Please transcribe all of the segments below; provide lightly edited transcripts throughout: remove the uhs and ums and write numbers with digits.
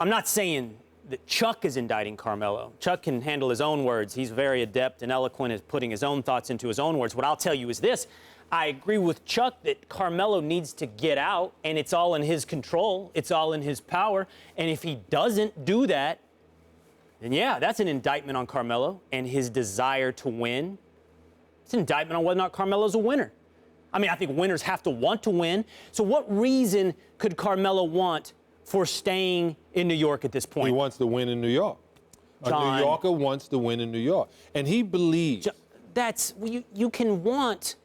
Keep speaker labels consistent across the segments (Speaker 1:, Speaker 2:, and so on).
Speaker 1: I'm not saying that Chuck is indicting Carmelo. Chuck can handle his own words. He's very adept and eloquent at putting his own thoughts into his own words. What I'll tell you is this. I agree with Chuck that Carmelo needs to get out, and it's all in his control. It's all in his power. And if he doesn't do that, then yeah, that's an indictment on Carmelo and his desire to win. It's an indictment on whether or not Carmelo's a winner. I mean, I think winners have to want to win. So what reason could Carmelo want for staying in New York at this point?
Speaker 2: He wants to win in New York.
Speaker 1: John,
Speaker 2: a New Yorker wants to win in New York. And he believes.
Speaker 1: You can want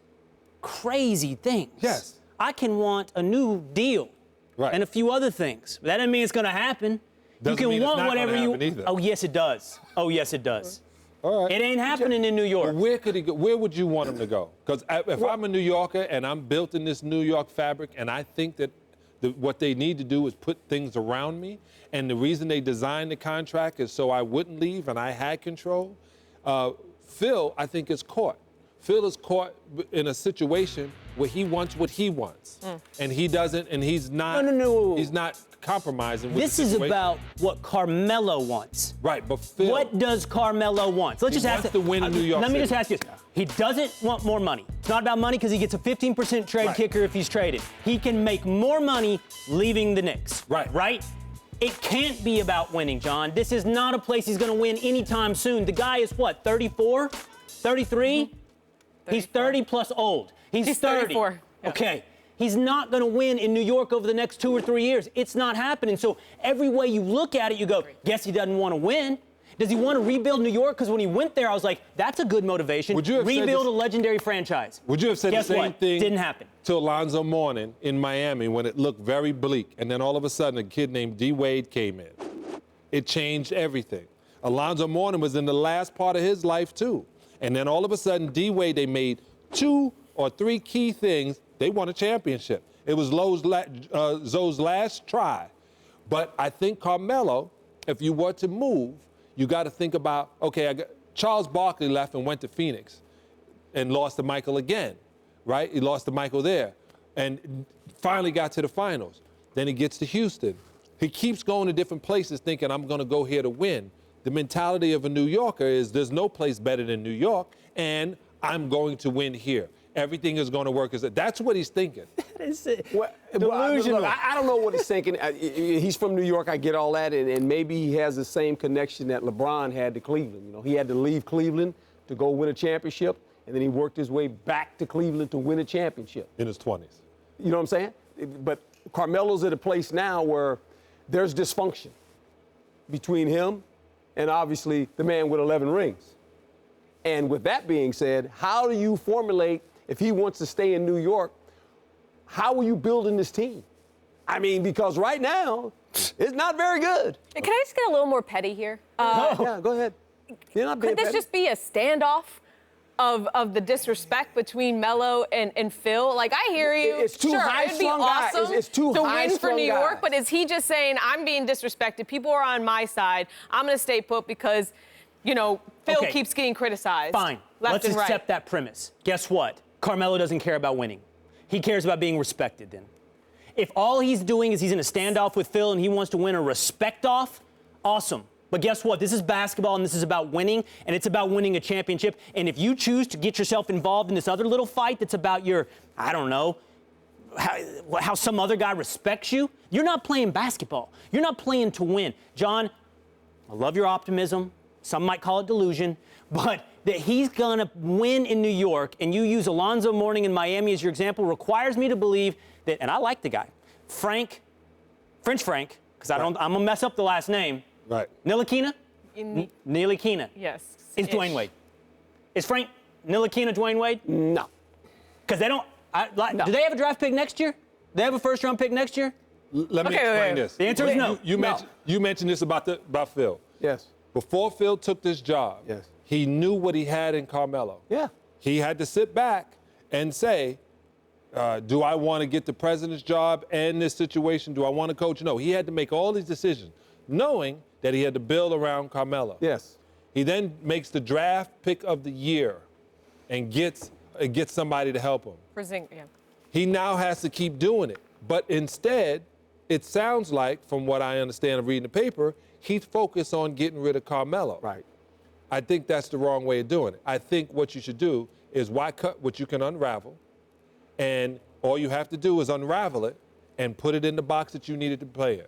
Speaker 1: crazy things.
Speaker 2: Yes.
Speaker 1: I can want a new deal.
Speaker 2: Right.
Speaker 1: And a few other things. That doesn't mean it's going to happen.
Speaker 2: Doesn't
Speaker 1: you
Speaker 2: mean
Speaker 1: can
Speaker 2: it's
Speaker 1: want
Speaker 2: not
Speaker 1: whatever
Speaker 2: gonna
Speaker 1: you.
Speaker 2: happen either.
Speaker 1: Oh yes, it does. Oh yes, it does.
Speaker 2: All right.
Speaker 1: It ain't happening in New York.
Speaker 2: Well, where could he go? Where would you want him to go? Because if I'm a New Yorker and I'm built in this New York fabric, and I think that what they need to do is put things around me, and the reason they designed the contract is so I wouldn't leave and I had control. Phil, I think, is caught. Phil is caught in a situation where he wants what he wants, and he doesn't, and he's not.
Speaker 1: No.
Speaker 2: He's not compromising with
Speaker 1: This
Speaker 2: the
Speaker 1: is
Speaker 2: situation.
Speaker 1: about what Carmelo wants.
Speaker 2: Right, but Phil.
Speaker 1: What does Carmelo want? So let's
Speaker 2: He
Speaker 1: just ask
Speaker 2: wants to win in New York
Speaker 1: Let me
Speaker 2: City.
Speaker 1: just ask you this. He doesn't want more money. It's not about money because he gets a 15% trade
Speaker 2: Right.
Speaker 1: kicker if he's traded. He can make more money leaving the Knicks.
Speaker 2: Right.
Speaker 1: Right? It can't be about winning, John. This is not a place he's going to win anytime soon. The guy is what, 34? 33? He's 30 plus old. He's 30.
Speaker 3: 34. Yeah.
Speaker 1: Okay. He's not going to win in New York over the next 2 or 3 years. It's not happening. So every way you look at it, you go, guess he doesn't want to win. Does he want to rebuild New York? Because when he went there, I was like, that's a good motivation.
Speaker 2: Would you have said
Speaker 1: rebuild
Speaker 2: this-
Speaker 1: a legendary franchise.
Speaker 2: Would you have said
Speaker 1: Guess
Speaker 2: the same
Speaker 1: what?
Speaker 2: thing?
Speaker 1: Didn't happen.
Speaker 2: To Alonzo Mourning in Miami when it looked very bleak, and then all of a sudden a kid named D. Wade came in. It changed everything. Alonzo Mourning was in the last part of his life too, and then all of a sudden D. Wade, they made 2 or 3 key things. They won a championship. It was Zoe's last try. But I think Carmelo, if you were to move, you got to think about, okay, Charles Barkley left and went to Phoenix and lost to Michael again, right? He lost to Michael there and finally got to the finals. Then he gets to Houston. He keeps going to different places thinking, I'm going to go here to win. The mentality of a New Yorker is there's no place better than New York, and I'm going to win here. Everything is going to work. That's what he's thinking.
Speaker 1: Delusional.
Speaker 4: Look, I don't know what he's thinking. He's from New York. I get all that, and maybe he has the same connection that LeBron had to Cleveland. You know, he had to leave Cleveland to go win a championship, and then he worked his way back to Cleveland to win a championship.
Speaker 2: In his 20s.
Speaker 4: You know what I'm saying? But Carmelo's at a place now where there's dysfunction between him and obviously the man with 11 rings. And with that being said, how do you formulate, if he wants to stay in New York, how are you building this team? I mean, because right now, it's not very good.
Speaker 3: Can I just get a little more petty here?
Speaker 4: Yeah, go ahead. You're not being
Speaker 3: Could this
Speaker 4: petty.
Speaker 3: just be a standoff of the disrespect between Melo and Phil? Like, I hear you.
Speaker 4: It's two
Speaker 3: sure, it'd be
Speaker 4: high-strung guys.
Speaker 3: awesome
Speaker 4: It's two
Speaker 3: to win for
Speaker 4: high-strung
Speaker 3: New York,
Speaker 4: guys.
Speaker 3: but is he just saying, I'm being disrespected, people are on my side, I'm going to stay put because, you know, Phil
Speaker 1: Okay.
Speaker 3: keeps getting criticized.
Speaker 1: Fine.
Speaker 3: Left
Speaker 1: Let's
Speaker 3: and right.
Speaker 1: accept that premise. Guess what? Carmelo doesn't care about winning. He cares about being respected then. If all he's doing is he's in a standoff with Phil and he wants to win a respect off, awesome. But guess what? This is basketball and this is about winning, and it's about winning a championship. And if you choose to get yourself involved in this other little fight that's about your, I don't know, how some other guy respects you, you're not playing basketball. You're not playing to win. John, I love your optimism. Some might call it delusion, but that he's going to win in New York and you use Alonzo Mourning in Miami as your example requires me to believe that, and I like the guy, French Frank, because I'm going to mess up the last name.
Speaker 2: Right.
Speaker 1: Ntilikina? Ntilikina.
Speaker 3: Yes.
Speaker 1: Is Dwayne Wade. Is Frank Ntilikina Dwayne Wade?
Speaker 4: No.
Speaker 1: Because they don't,
Speaker 4: No.
Speaker 1: do they have a draft pick next year? They have a first-round pick next year?
Speaker 2: Let me
Speaker 3: Okay,
Speaker 2: explain
Speaker 3: okay.
Speaker 2: this.
Speaker 1: The answer is no.
Speaker 2: You mentioned this about Phil.
Speaker 4: Yes.
Speaker 2: Before Phil took this job,
Speaker 4: Yes.
Speaker 2: he knew what he had in Carmelo.
Speaker 4: Yeah.
Speaker 2: He had to sit back and say, do I want to get the president's job and this situation? Do I want to coach? No, he had to make all these decisions, knowing that he had to build around Carmelo.
Speaker 4: Yes.
Speaker 2: He then makes the draft pick of the year and gets somebody to help him.
Speaker 3: Yeah.
Speaker 2: He now has to keep doing it. But instead, it sounds like, from what I understand of reading the paper, he's focused on getting rid of Carmelo.
Speaker 4: Right.
Speaker 2: I think that's the wrong way of doing it. I think what you should do is why cut what you can unravel, and all you have to do is unravel it and put it in the box that you needed to play in.